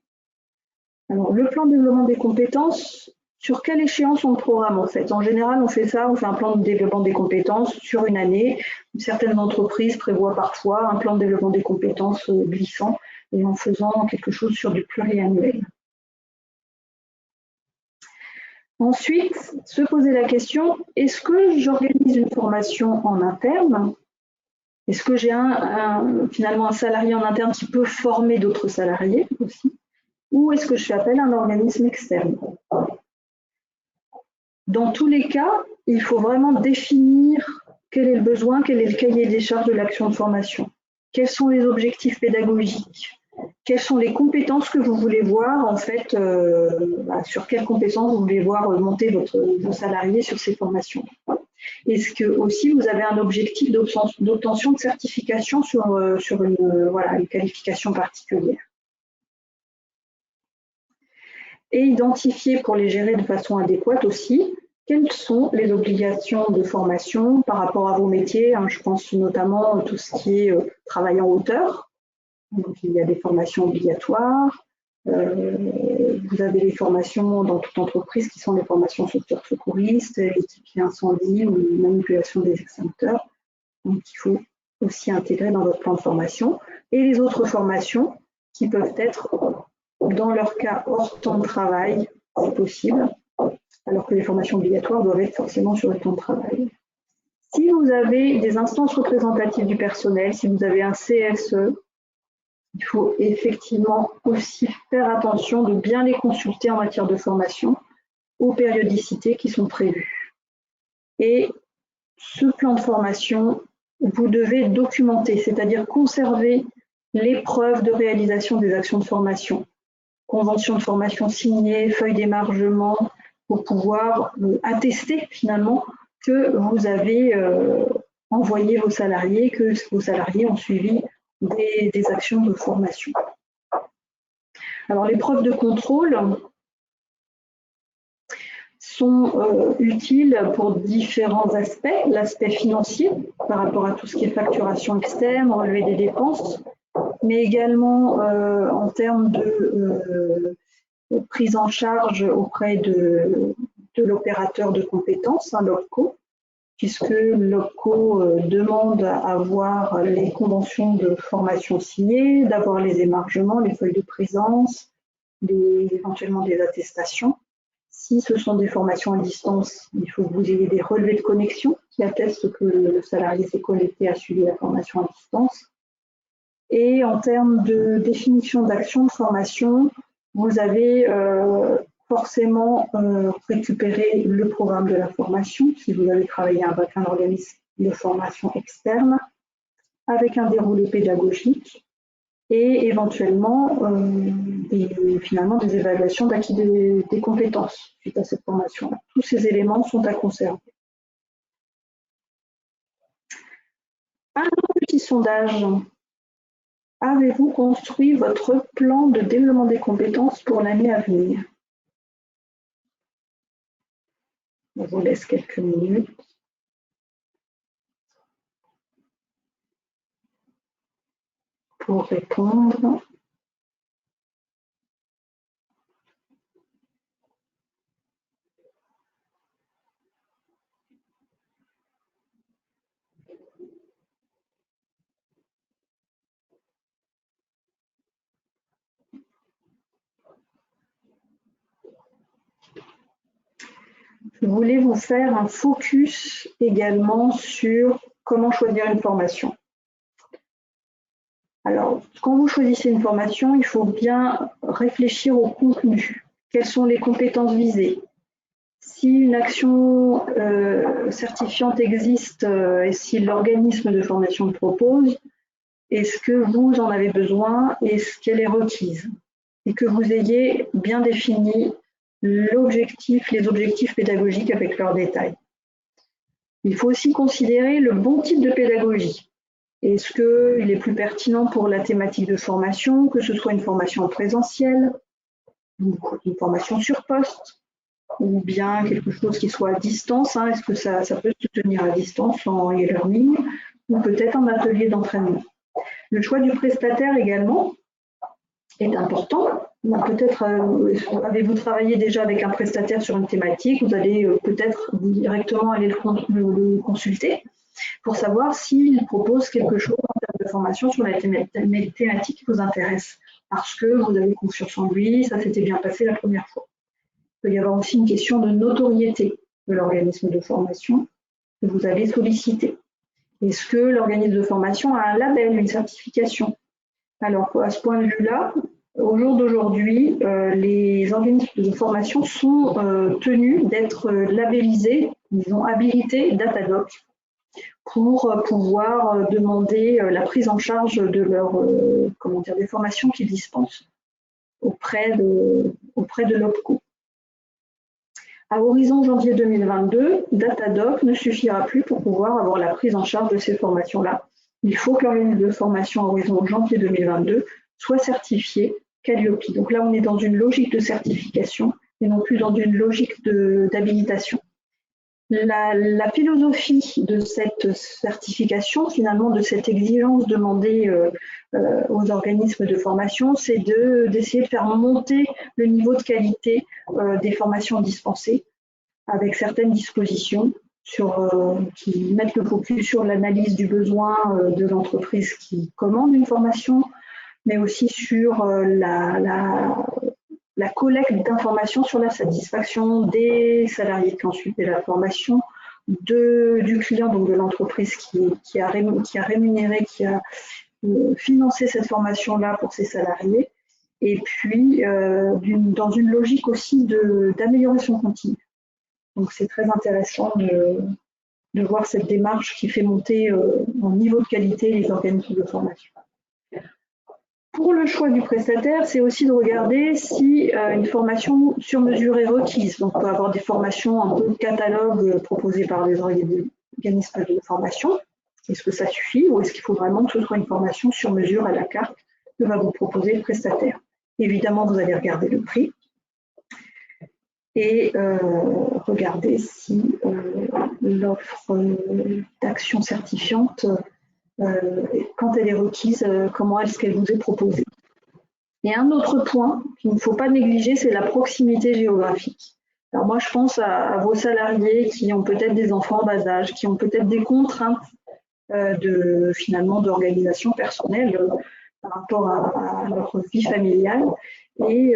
Alors, le plan de développement des compétences, sur quelle échéance on le programme en fait? En général, on fait un plan de développement des compétences sur une année. Certaines entreprises prévoient parfois un plan de développement des compétences glissant et en faisant quelque chose sur du pluriannuel. Ensuite, se poser la question, est-ce que j'organise une formation en interne? Est-ce que j'ai finalement un salarié en interne qui peut former d'autres salariés aussi? Ou est-ce que je fais appel à un organisme externe? Dans tous les cas, il faut vraiment définir quel est le besoin, quel est le cahier des charges de l'action de formation. Quels sont les objectifs pédagogiques? Quelles sont les compétences que vous voulez voir, en fait, sur quelles compétences vous voulez voir monter vos salariés sur ces formations? Est-ce que aussi vous avez un objectif d'obtention de certification sur une qualification particulière? Et identifier pour les gérer de façon adéquate aussi quelles sont les obligations de formation par rapport à vos métiers. Je pense notamment à tout ce qui est travail en hauteur. Donc, il y a des formations obligatoires. Vous avez les formations dans toute entreprise qui sont les formations sauveteurs secouristes, équipier incendie ou manipulation des extincteurs. Donc, il faut aussi intégrer dans votre plan de formation. Et les autres formations qui peuvent être, dans leur cas, hors temps de travail, c'est possible, alors que les formations obligatoires doivent être forcément sur le temps de travail. Si vous avez des instances représentatives du personnel, si vous avez un CSE, il faut effectivement aussi faire attention de bien les consulter en matière de formation aux périodicités qui sont prévues. Et ce plan de formation, vous devez documenter, c'est-à-dire conserver les preuves de réalisation des actions de formation, convention de formation signée, feuille d'émargement, pour pouvoir attester finalement que vous avez envoyé vos salariés, que vos salariés ont suivi des actions de formation. Alors, les preuves de contrôle sont utiles pour différents aspects. L'aspect financier, par rapport à tout ce qui est facturation externe, relevé des dépenses, mais également en termes de prise en charge auprès de l'opérateur de compétences, l'OPCO, puisque l'OPCO demande à avoir les conventions de formation signées, d'avoir les émargements, les feuilles de présence, éventuellement des attestations. Si ce sont des formations à distance, il faut que vous ayez des relevés de connexion qui attestent que le salarié s'est connecté, a suivi la formation à distance. Et en termes de définition d'action de formation, vous avez forcément récupéré le programme de la formation, si vous avez travaillé avec un organisme de formation externe, avec un déroulé pédagogique et éventuellement finalement des évaluations d'acquis des compétences suite à cette formation-là. Tous ces éléments sont à conserver. Un autre petit sondage. Avez-vous construit votre plan de développement des compétences pour l'année à venir? On vous laisse quelques minutes. Pour répondre. Je voulais vous faire un focus également sur comment choisir une formation. Alors, quand vous choisissez une formation, il faut bien réfléchir au contenu. Quelles sont les compétences visées? Si une action certifiante existe et si l'organisme de formation le propose, est-ce que vous en avez besoin? Est-ce qu'elle est requise? Et que vous ayez bien défini l'objectif, les objectifs pédagogiques avec leurs détails. Il faut aussi considérer le bon type de pédagogie. Est-ce qu'il est plus pertinent pour la thématique de formation, que ce soit une formation en présentiel, une formation sur poste, ou bien quelque chose qui soit à distance? Est-ce que ça peut se tenir à distance en e-learning, ou peut-être en atelier d'entraînement? Le choix du prestataire également est important. Peut-être avez-vous travaillé déjà avec un prestataire sur une thématique, vous allez peut-être directement aller le consulter pour savoir s'il propose quelque chose en termes de formation sur la thématique qui vous intéresse, parce que vous avez confiance en lui, ça s'était bien passé la première fois. Il peut y avoir aussi une question de notoriété de l'organisme de formation que vous allez solliciter. Est-ce que l'organisme de formation a un label, une certification? Alors, à ce point de vue-là, au jour d'aujourd'hui, les organismes de formation sont tenus d'être labellisés, disons habilités Datadoc, pour pouvoir demander la prise en charge de des formations qu'ils dispensent auprès de l'OPCO. À horizon janvier 2022, Datadoc ne suffira plus pour pouvoir avoir la prise en charge de ces formations-là. Il faut que l'organisme de formation à horizon janvier 2022 soit certifié Calliope. Donc là, on est dans une logique de certification et non plus dans une logique d'habilitation. La philosophie de cette certification, finalement, de cette exigence demandée aux organismes de formation, c'est d'essayer de faire monter le niveau de qualité des formations dispensées avec certaines dispositions qui mettent le focus sur l'analyse du besoin de l'entreprise qui commande une formation, mais aussi sur la collecte d'informations sur la satisfaction des salariés qui ont suivi la formation, du client, donc de l'entreprise qui a rémunéré, qui a financé cette formation-là pour ses salariés, et puis dans une logique aussi d'amélioration continue. Donc c'est très intéressant de voir cette démarche qui fait monter en niveau de qualité les organismes de formation. Pour le choix du prestataire, c'est aussi de regarder si une formation sur mesure est requise. Donc on peut avoir des formations un peu catalogue proposées par les organismes de formation. Est-ce que ça suffit ou est-ce qu'il faut vraiment que ce soit une formation sur mesure à la carte que va vous proposer le prestataire? Évidemment, vous allez regarder le prix et regarder si l'offre d'action certifiante, quand elle est requise, comment est-ce qu'elle vous est proposée. Et un autre point qu'il ne faut pas négliger, c'est la proximité géographique. Alors moi, je pense à vos salariés qui ont peut-être des enfants en bas âge, qui ont peut-être des contraintes finalement d'organisation personnelle par rapport à leur vie familiale. Et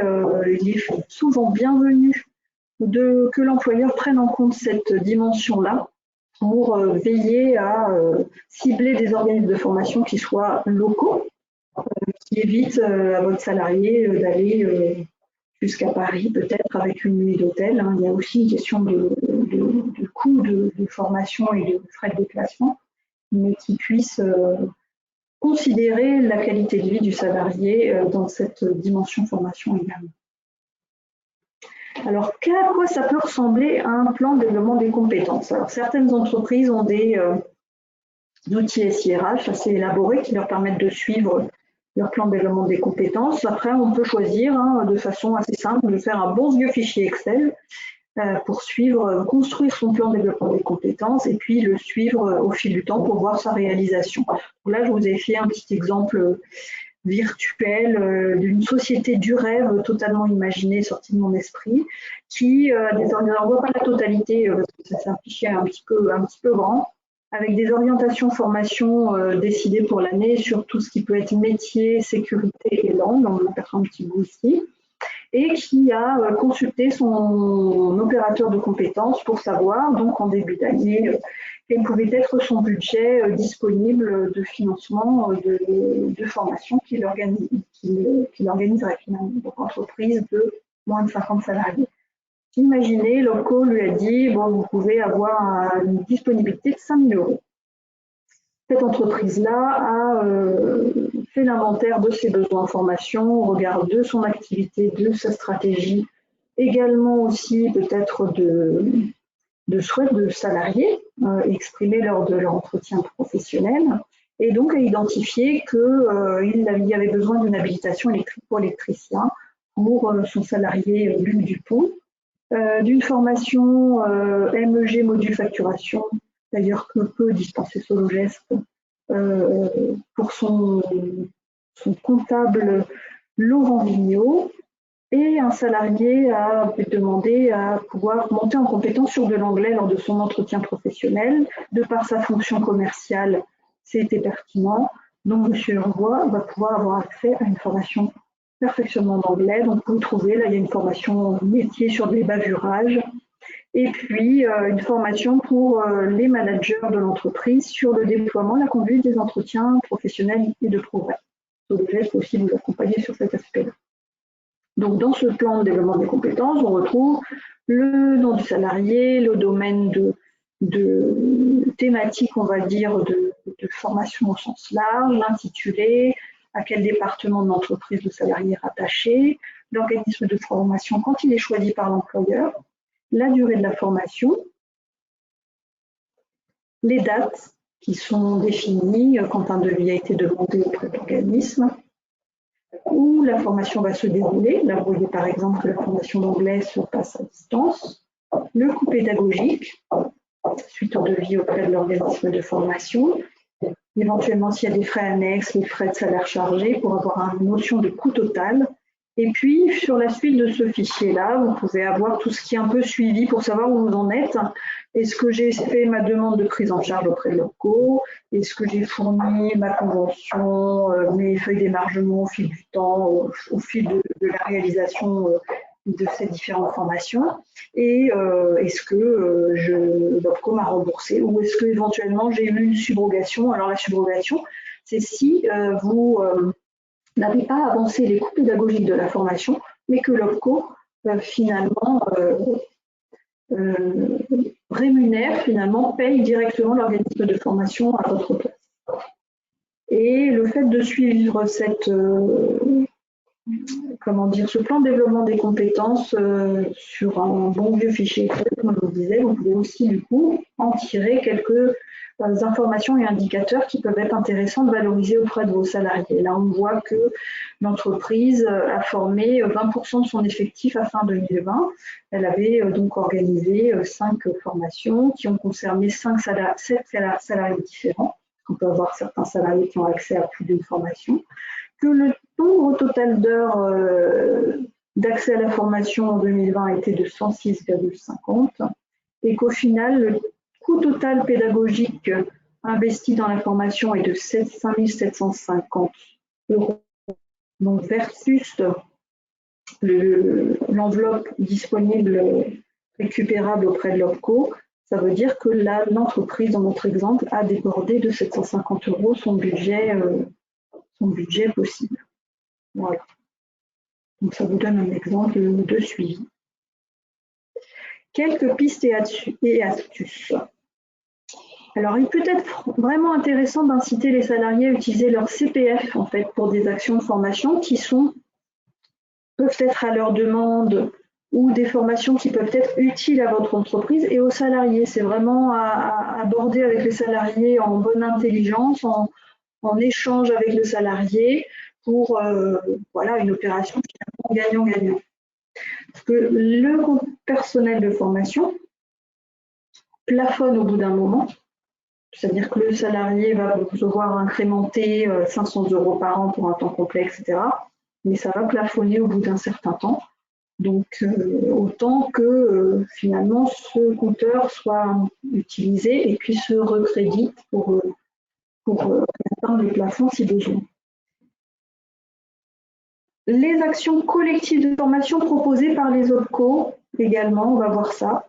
il est souvent bienvenu que l'employeur prenne en compte cette dimension-là pour veiller à cibler des organismes de formation qui soient locaux, qui évitent à votre salarié d'aller jusqu'à Paris, peut-être avec une nuit d'hôtel. Hein. Il y a aussi une question de coût de formation et de frais de déplacement, mais qui puisse considérer la qualité de vie du salarié dans cette dimension formation également. Alors, à quoi ça peut ressembler un plan de développement des compétences? Alors, certaines entreprises ont des outils SIRH assez élaborés qui leur permettent de suivre leur plan de développement des compétences. Après, on peut choisir de façon assez simple de faire un bon vieux fichier Excel pour construire son plan de développement des compétences et puis le suivre au fil du temps pour voir sa réalisation. Donc là, je vous ai fait un petit exemple virtuel d'une société du rêve totalement imaginée, sortie de mon esprit, qui on voit pas la totalité parce que c'est un fichier un petit peu grand, avec des orientations formation décidées pour l'année sur tout ce qui peut être métier, sécurité et langue. On va mettre un petit bout ici. Et qui a consulté son opérateur de compétences pour savoir, donc en début d'année, quel pouvait être son budget disponible de financement de formation qu'il organiserait finalement, donc entreprise de moins de 50 salariés. Imaginez, l'OPCO lui a dit, bon, vous pouvez avoir une disponibilité de 5 000 euros. Cette entreprise-là a fait l'inventaire de ses besoins en formation au regard de son activité, de sa stratégie, également aussi peut-être de souhaits de salariés exprimés lors de leur entretien professionnel, et donc a identifié qu'il y avait besoin d'une habilitation électrique pour électricien pour son salarié Luc Dupont, d'une formation MEG module facturation, d'ailleurs que peut dispenser Sologest pour son comptable Laurent Vigneault, et un salarié a demandé à pouvoir monter en compétence sur de l'anglais lors de son entretien professionnel. De par sa fonction commerciale, c'était pertinent. Donc, M. Leroy va pouvoir avoir accès à une formation perfectionnement d'anglais. Donc, vous trouvez, là, il y a une formation métier sur des bavurages. Et puis, une formation pour les managers de l'entreprise sur le déploiement, la conduite des entretiens professionnels et de progrès. Donc, je vais aussi vous accompagner sur cet aspect-là. Donc, dans ce plan de développement des compétences, on retrouve le nom du salarié, le domaine de thématique, on va dire, de formation au sens large, l'intitulé, à quel département de l'entreprise le salarié est rattaché, l'organisme de formation quand il est choisi par l'employeur, la durée de la formation, les dates qui sont définies quand un devis a été demandé auprès de l'organisme, où la formation va se dérouler. Là, vous voyez par exemple que la formation d'anglais se passe à distance, le coût pédagogique, suite au devis auprès de l'organisme de formation, éventuellement s'il y a des frais annexes, les frais de salaire chargés pour avoir une notion de coût total. Et puis, sur la suite de ce fichier-là, vous pouvez avoir tout ce qui est un peu suivi pour savoir où vous en êtes. Est-ce que j'ai fait ma demande de prise en charge auprès de l'OPCO? Est-ce que j'ai fourni ma convention, mes feuilles d'émargement au fil du temps, au fil de la réalisation de ces différentes formations? Et est-ce que l'OPCO m'a remboursé? Ou est-ce que éventuellement j'ai eu une subrogation? Alors la subrogation, c'est si vous n'avez pas avancé les coûts pédagogiques de la formation, mais que l'OPCO finalement rémunère, finalement paye directement l'organisme de formation à votre place. Et le fait de suivre ce plan de développement des compétences sur un bon vieux fichier Excel, comme je vous disais, vous pouvez aussi du coup en tirer quelques informations et indicateurs qui peuvent être intéressants de valoriser auprès de vos salariés. Là, on voit que l'entreprise a formé 20% de son effectif à fin 2020. Elle avait donc organisé 5 formations qui ont concerné 7 salariés différents. On peut avoir certains salariés qui ont accès à plus d'une formation. Que le nombre total d'heures d'accès à la formation en 2020 était de 106,50 et qu'au final, le coût total pédagogique investi dans la formation est de 5 750 €, donc versus l'enveloppe disponible récupérable auprès de l'OPCO, ça veut dire que l'entreprise, dans notre exemple, a débordé de 750 € son budget possible. Voilà. Donc ça vous donne un exemple de suivi. Quelques pistes et astuces. Alors, il peut être vraiment intéressant d'inciter les salariés à utiliser leur CPF en fait pour des actions de formation qui peuvent être à leur demande ou des formations qui peuvent être utiles à votre entreprise et aux salariés. C'est vraiment à aborder avec les salariés en bonne intelligence, en échange avec le salarié pour voilà, une opération finalement gagnant-gagnant. Parce que le compte personnel de formation plafonne au bout d'un moment, c'est-à-dire que le salarié va devoir incrémenter 500 € par an pour un temps complet, etc. Mais ça va plafonner au bout d'un certain temps. Donc, autant que finalement ce compteur soit utilisé et puis se recrédite pour atteindre les plafonds si besoin. Les actions collectives de formation proposées par les OPCO également, on va voir ça.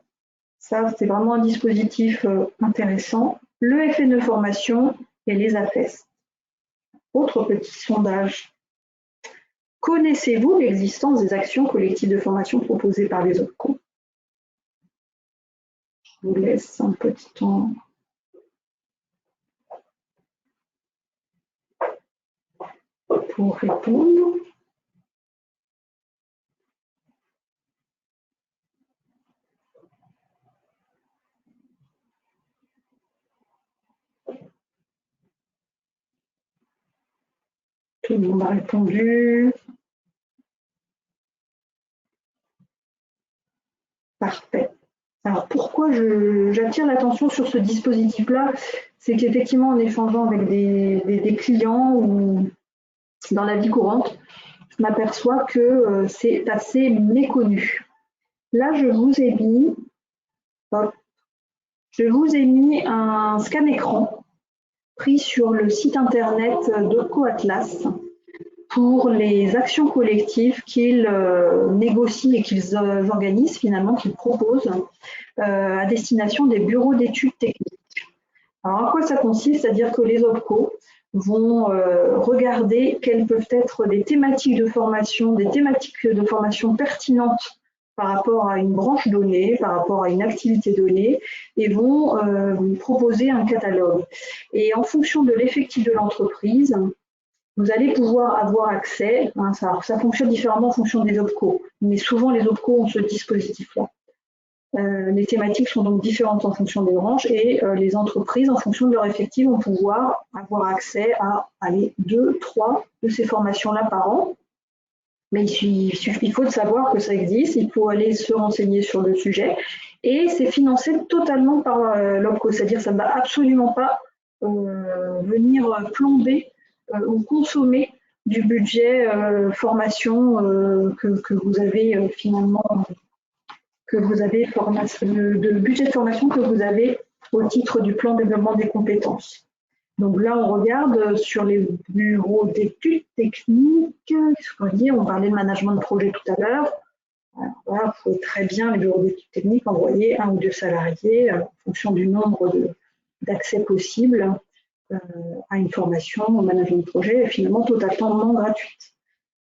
Ça, c'est vraiment un dispositif intéressant. Le FNE formation et les AFES. Autre petit sondage. Connaissez-vous l'existence des actions collectives de formation proposées par les OPCO? Je vous laisse un petit temps. Pour répondre. Tout le monde a répondu. Parfait. Alors pourquoi j'attire l'attention sur ce dispositif-là? C'est qu'effectivement, en échangeant avec des clients ou dans la vie courante, je m'aperçois que c'est assez méconnu. Là, je vous ai mis un scan écran pris sur le site internet d'OPCO Atlas pour les actions collectives qu'ils négocient et qu'ils organisent finalement, qu'ils proposent à destination des bureaux d'études techniques. Alors à quoi ça consiste? C'est-à-dire que les OPCO vont regarder quelles peuvent être des thématiques de formation pertinentes par rapport à une branche donnée, par rapport à une activité donnée, et vont proposer un catalogue. Et en fonction de l'effectif de l'entreprise, vous allez pouvoir avoir accès, ça fonctionne différemment en fonction des OPCO, mais souvent les OPCO ont ce dispositif-là. Les thématiques sont donc différentes en fonction des branches et les entreprises, en fonction de leur effectif, vont pouvoir avoir accès à 2, 3 de ces formations-là par an. Mais il faut savoir que ça existe, il faut aller se renseigner sur le sujet et c'est financé totalement par l'OPCO, c'est-à-dire que ça ne va absolument pas venir plomber ou consommer du budget formation que vous avez finalement, le budget de formation que vous avez au titre du plan de développement des compétences. Donc là, on regarde sur les bureaux d'études techniques, on parlait de management de projet tout à l'heure. Voilà, vous pouvez très bien, les bureaux d'études techniques, envoyer 1 ou 2 salariés en fonction du nombre d'accès possibles à une formation au management de projet, finalement totalement gratuite.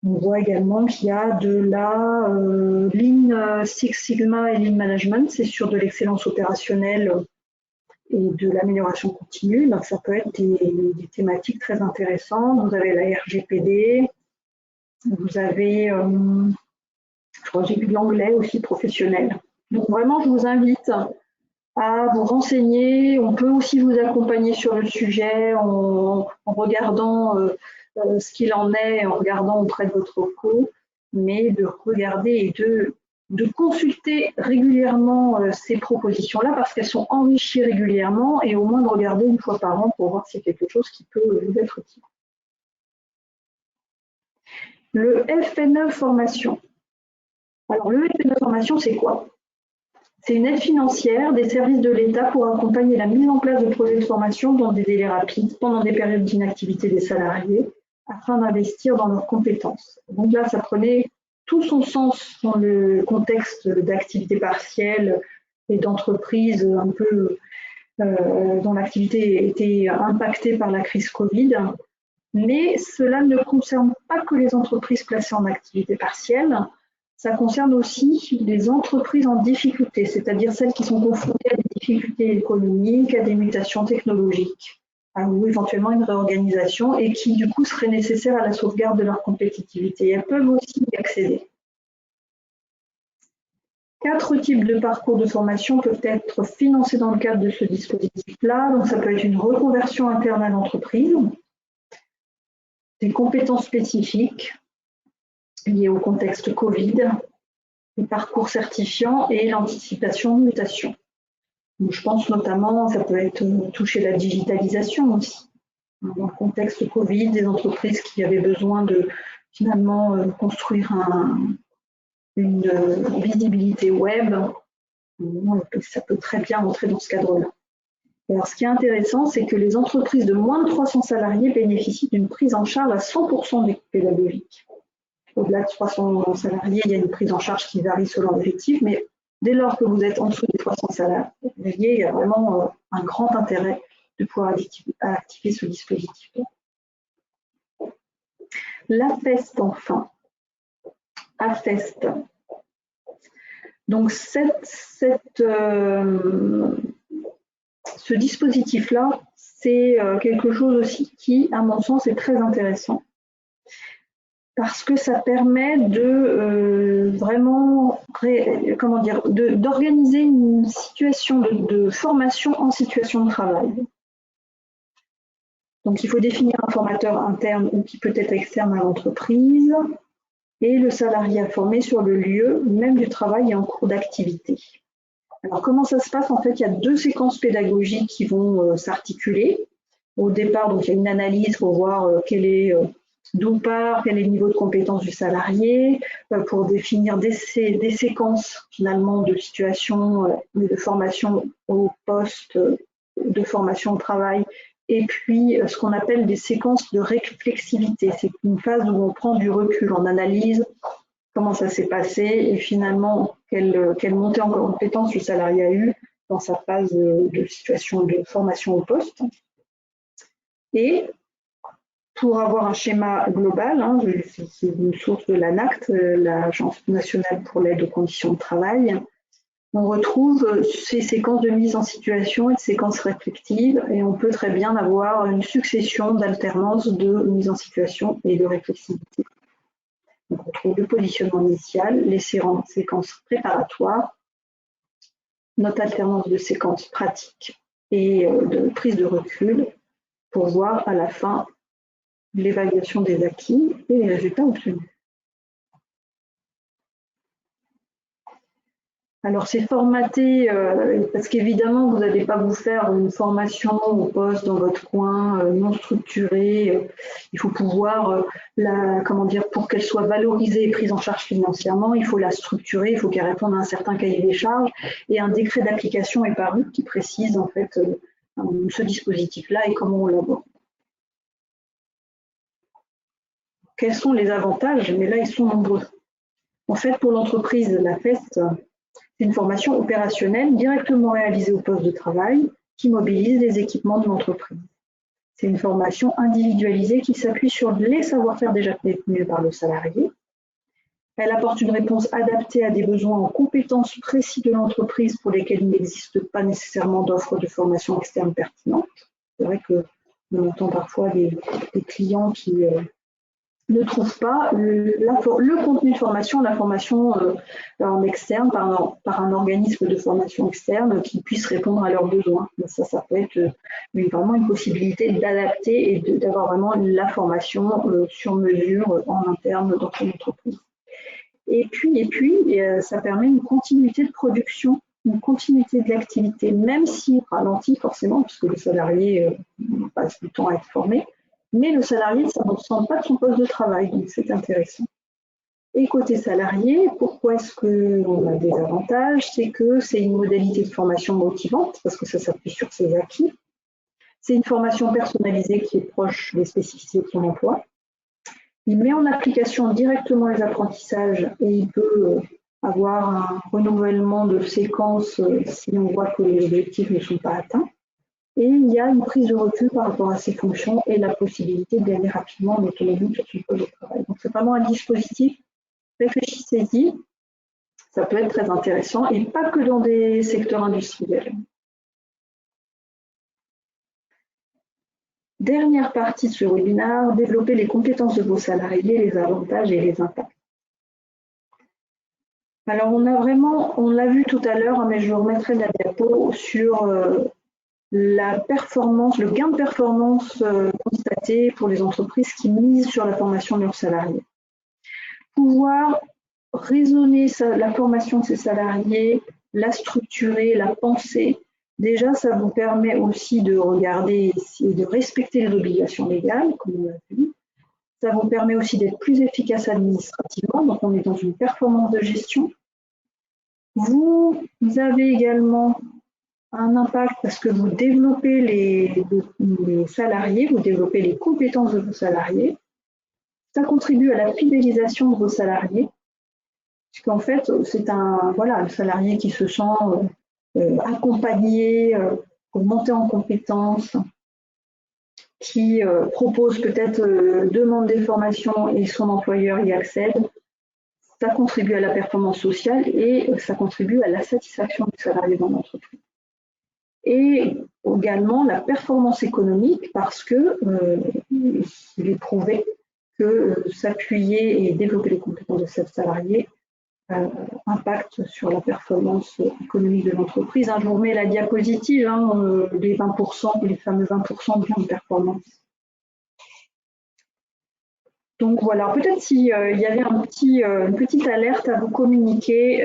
On voit également qu'il y a de la Lean Six Sigma et Lean Management, c'est sur de l'excellence opérationnelle et de l'amélioration continue. Donc ça peut être des thématiques très intéressantes. Vous avez la RGPD, vous avez, je crois que j'ai vu de l'anglais aussi professionnel. Donc vraiment, je vous invite à vous renseigner. On peut aussi vous accompagner sur le sujet en regardant ce qu'il en est, en regardant auprès de votre OPCO, mais de regarder et de consulter régulièrement ces propositions-là parce qu'elles sont enrichies régulièrement et au moins de regarder 1 fois par an pour voir si c'est quelque chose qui peut vous être utile. Le FNE formation. Alors, le MP de formation, c'est quoi? C'est une aide financière des services de l'État pour accompagner la mise en place de projets de formation dans des délais rapides pendant des périodes d'inactivité des salariés afin d'investir dans leurs compétences. Donc là, ça prenait tout son sens dans le contexte d'activité partielle et d'entreprise un peu dont l'activité était impactée par la crise Covid. Mais cela ne concerne pas que les entreprises placées en activité partielle, ça concerne aussi les entreprises en difficulté, c'est-à-dire celles qui sont confrontées à des difficultés économiques, à des mutations technologiques, ou éventuellement une réorganisation, et qui du coup seraient nécessaires à la sauvegarde de leur compétitivité. Elles peuvent aussi y accéder. 4 types de parcours de formation peuvent être financés dans le cadre de ce dispositif-là. Donc ça peut être une reconversion interne à l'entreprise, des compétences spécifiques liées au contexte Covid, les parcours certifiants et l'anticipation de mutation. Donc, je pense notamment, ça peut être toucher la digitalisation aussi. Dans le contexte Covid, des entreprises qui avaient besoin de finalement construire une visibilité web, ça peut très bien entrer dans ce cadre-là. Alors, ce qui est intéressant, c'est que les entreprises de moins de 300 salariés bénéficient d'une prise en charge à 100% des coûts pédagogiques. Au-delà de 300 salariés, il y a une prise en charge qui varie selon l'effectif, mais dès lors que vous êtes en dessous des 300 salariés, il y a vraiment un grand intérêt de pouvoir activer ce dispositif. L'AFEST, enfin. AFEST. Donc, ce dispositif-là, c'est quelque chose aussi qui, à mon sens, est très intéressant. Parce que ça permet de vraiment, d'organiser une situation de formation en situation de travail. Donc, il faut définir un formateur interne ou qui peut être externe à l'entreprise et le salarié à former sur le lieu même du travail et en cours d'activité. Alors, comment ça se passe? En fait, il y a 2 séquences pédagogiques qui vont s'articuler. Au départ, donc, il y a une analyse pour voir d'où part, quel est le niveau de compétence du salarié, pour définir des séquences finalement de situation de formation au poste, de formation au travail, et puis ce qu'on appelle des séquences de réflexivité. C'est une phase où on prend du recul, on analyse comment ça s'est passé et finalement quelle montée en compétence le salarié a eu dans sa phase de situation de formation au poste. Et pour avoir un schéma global, c'est une source de l'ANACT, l'Agence nationale pour l'aide aux conditions de travail, on retrouve ces séquences de mise en situation et de séquences réflexives et on peut très bien avoir une succession d'alternances de mise en situation et de réflexivité. Donc, on retrouve le positionnement initial, les séquences préparatoires, notre alternance de séquences pratiques et de prise de recul pour voir à la fin l'évaluation des acquis et les résultats obtenus. Alors c'est formaté parce qu'évidemment vous n'allez pas vous faire une formation au poste dans votre coin non structurée. Il faut pouvoir pour qu'elle soit valorisée et prise en charge financièrement, il faut la structurer, il faut qu'elle réponde à un certain cahier des charges et un décret d'application est paru qui précise en fait ce dispositif-là et comment on l'aborde. Quels sont les avantages? Mais là ils sont nombreux. En fait pour l'entreprise, la FEST, c'est une formation opérationnelle directement réalisée au poste de travail qui mobilise les équipements de l'entreprise. C'est une formation individualisée qui s'appuie sur les savoir-faire déjà détenus par le salarié. Elle apporte une réponse adaptée à des besoins en compétences précis de l'entreprise pour lesquels il n'existe pas nécessairement d'offres de formation externe pertinentes. C'est vrai que on entend parfois des clients qui ne trouvent pas le contenu de formation, la formation en externe par un organisme de formation externe qui puisse répondre à leurs besoins. Ça peut être vraiment une possibilité d'adapter et d'avoir vraiment la formation sur mesure en interne dans son entreprise. Et puis, ça permet une continuité de production, une continuité de l'activité, même si ralentit forcément, puisque le salarié passe du temps à être formé. Mais le salarié ne s'absente pas de son poste de travail, donc c'est intéressant. Et côté salarié, pourquoi est-ce qu'on a des avantages? C'est que c'est une modalité de formation motivante, parce que ça s'appuie sur ses acquis. C'est une formation personnalisée qui est proche des spécificités de son emploi. Il met en application directement les apprentissages et il peut avoir un renouvellement de séquences si on voit que les objectifs ne sont pas atteints. Et il y a une prise de recul par rapport à ces fonctions et la possibilité de gagner rapidement en autonomie sur son poste de travail. Donc c'est vraiment un dispositif, réfléchissez-y, ça peut être très intéressant et pas que dans des secteurs industriels. Dernière partie de ce webinaire, développer les compétences de vos salariés, les avantages et les impacts. Alors on l'a vu tout à l'heure, mais je vous remettrai la diapo sur la performance, le gain de performance constaté pour les entreprises qui misent sur la formation de leurs salariés. Pouvoir raisonner la formation de ces salariés, la structurer, la penser, déjà ça vous permet aussi de regarder et de respecter les obligations légales, comme on l'a vu. Ça vous permet aussi d'être plus efficace administrativement, donc on est dans une performance de gestion. Vous avez également un impact parce que vous développez les salariés, vous développez les compétences de vos salariés. Ça contribue à la fidélisation de vos salariés, puisqu'en fait, c'est un salarié qui se sent accompagné pour monter en compétences, qui propose peut-être demande des formations et son employeur y accède. Ça contribue à la performance sociale et ça contribue à la satisfaction du salarié dans l'entreprise. Et également la performance économique parce que il est prouvé que s'appuyer et développer les compétences de ces salariés impacte sur la performance économique de l'entreprise. Je vous remets la diapositive, les 20%, les fameux 20% de gain de performance. Donc voilà, peut-être s'il y avait une petite alerte à vous communiquer.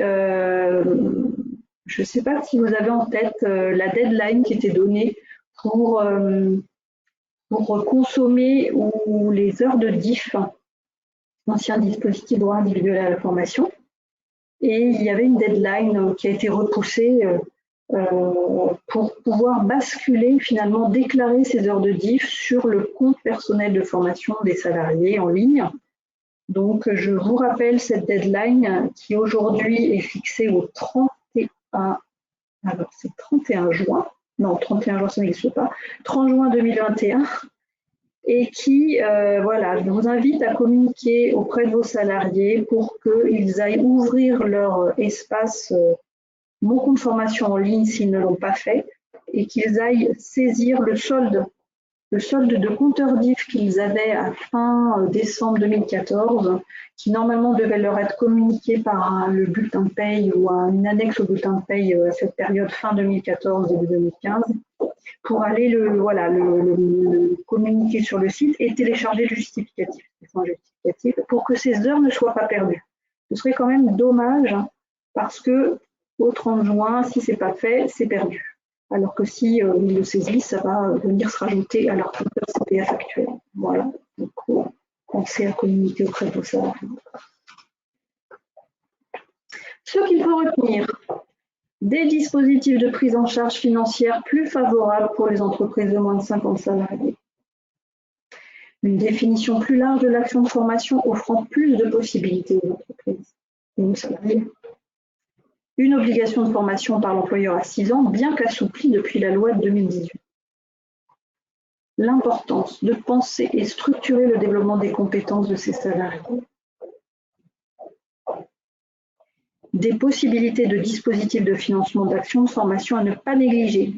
Je ne sais pas si vous avez en tête la deadline qui était donnée pour consommer ou les heures de DIF, ancien dispositif droit individuel à la formation. Et il y avait une deadline qui a été repoussée pour pouvoir basculer, finalement, déclarer ces heures de DIF sur le compte personnel de formation des salariés en ligne. Donc, je vous rappelle cette deadline qui aujourd'hui est fixée au 31 juin. Non, 31 juin, ça n'existe pas. 30 juin 2021. Et qui, je vous invite à communiquer auprès de vos salariés pour qu'ils aillent ouvrir leur espace Mon compte formation en ligne s'ils ne l'ont pas fait et qu'ils aillent saisir le solde de compteur DIF qu'ils avaient à fin décembre 2014, qui normalement devait leur être communiqué par le bulletin de paye ou une annexe au bulletin de paye à cette période fin 2014, début 2015, pour aller le communiquer sur le site et télécharger le justificatif pour que ces heures ne soient pas perdues. Ce serait quand même dommage parce que au 30 juin, si ce n'est pas fait, c'est perdu. Alors que si ils le saisissent, ça va venir se rajouter à leur compteur CPF actuel. Voilà, donc pensez à communiquer auprès de vos salariés. Ce qu'il faut retenir, des dispositifs de prise en charge financière plus favorables pour les entreprises de moins de 50 salariés. Une définition plus large de l'action de formation offrant plus de possibilités aux entreprises et aux salariés. Une obligation de formation par l'employeur à 6 ans, bien qu'assouplie depuis la loi de 2018. L'importance de penser et structurer le développement des compétences de ces salariés. Des possibilités de dispositifs de financement d'actions de formation à ne pas négliger.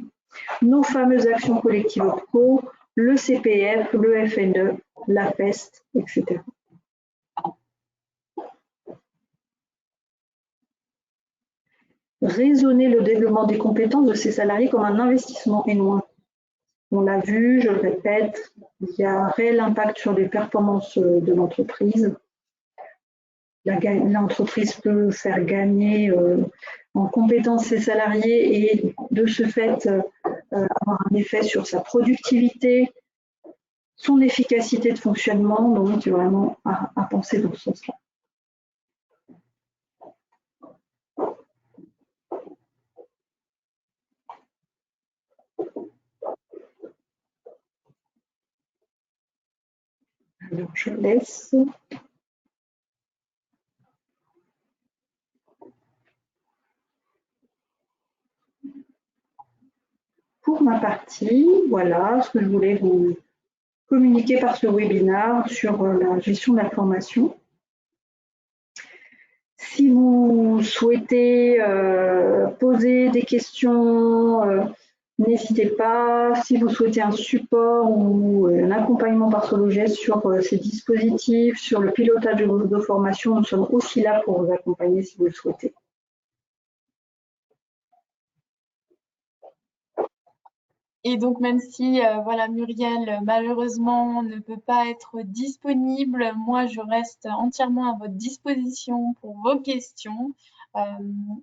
Nos fameuses actions collectives OPCO, le CPF, le FNE, la PEST, etc. Raisonner le développement des compétences de ces salariés comme un investissement et non. On l'a vu, je le répète, il y a un réel impact sur les performances de l'entreprise. L'entreprise peut faire gagner en compétences ses salariés et de ce fait avoir un effet sur sa productivité, son efficacité de fonctionnement, donc vraiment à penser dans ce sens-là. Alors, je laisse. Pour ma partie, voilà ce que je voulais vous communiquer par ce webinaire sur la gestion de la formation. Si vous souhaitez poser des questions, n'hésitez pas. Si vous souhaitez un support ou un accompagnement par Sologès sur ces dispositifs, sur le pilotage de vos formations, nous sommes aussi là pour vous accompagner si vous le souhaitez. Et donc, même si voilà, Muriel, malheureusement, ne peut pas être disponible, moi, je reste entièrement à votre disposition pour vos questions.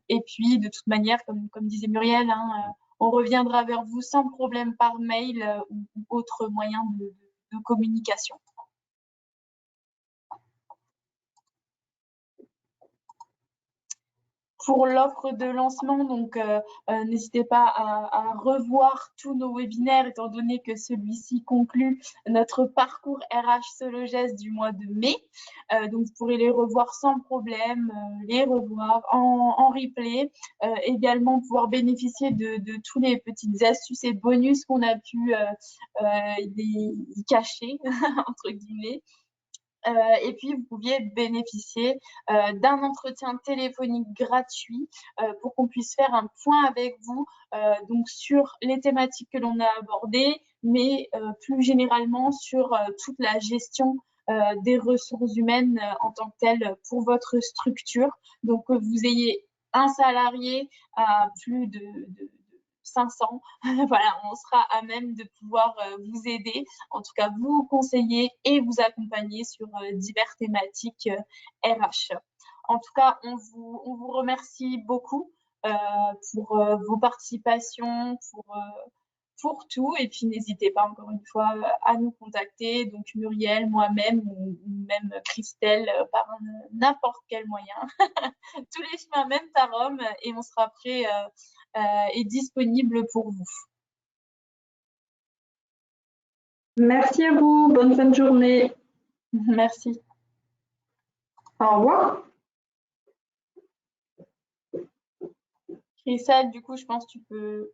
Et puis, de toute manière, comme disait Muriel, hein, on reviendra vers vous sans problème par mail ou autre moyen de communication. Pour l'offre de lancement, donc n'hésitez pas à revoir tous nos webinaires étant donné que celui-ci conclut notre parcours RH Sologès du mois de mai. Donc vous pourrez les revoir sans problème, les revoir en replay. Également pouvoir bénéficier de tous les petites astuces et bonus qu'on a pu y cacher, entre guillemets. Et puis, vous pouviez bénéficier d'un entretien téléphonique gratuit pour qu'on puisse faire un point avec vous donc sur les thématiques que l'on a abordées, mais plus généralement sur toute la gestion des ressources humaines en tant que telles pour votre structure. Donc, que vous ayez un salarié à plus de 500, voilà, on sera à même de pouvoir vous aider, en tout cas vous conseiller et vous accompagner sur diverses thématiques RH. En tout cas, on vous remercie beaucoup pour vos participations, pour tout. Et puis, n'hésitez pas encore une fois à nous contacter. Donc, Muriel, moi-même ou même Christelle par n'importe quel moyen. Tous les chemins mènent à Rome et on sera prêt et disponible pour vous. Merci à vous. Bonne fin de journée. Merci. Au revoir. Christelle, du coup, je pense que tu peux